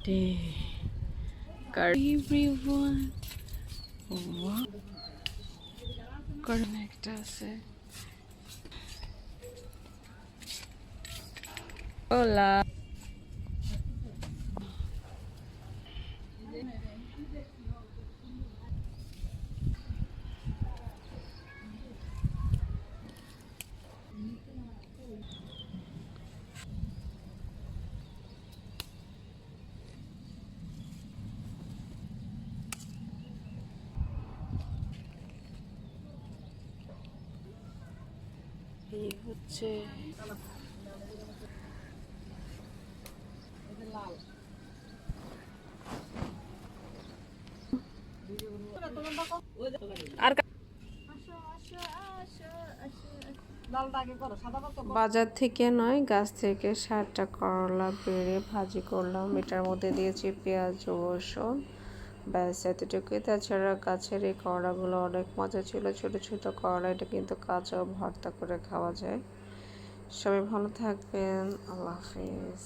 day. Everyone. Wow. Connect us. Hola. এই হচ্ছে আর বাজার থেকে নয়, গাছ থেকে 60টা করলা পেড়ে ভাজি করলাম। এটার মধ্যে দিয়েছি পেঁয়াজ ও রসুন, ব্যাস এতটুকুই। তাছাড়া গাছের এই করলাগুলো অনেক মজা ছিল, ছোট ছোট করলা। এটা কিন্তু কাঁচাও ভর্তা করে খাওয়া যায়। সবাই ভালো থাকবেন, আল্লাহ হাফেজ।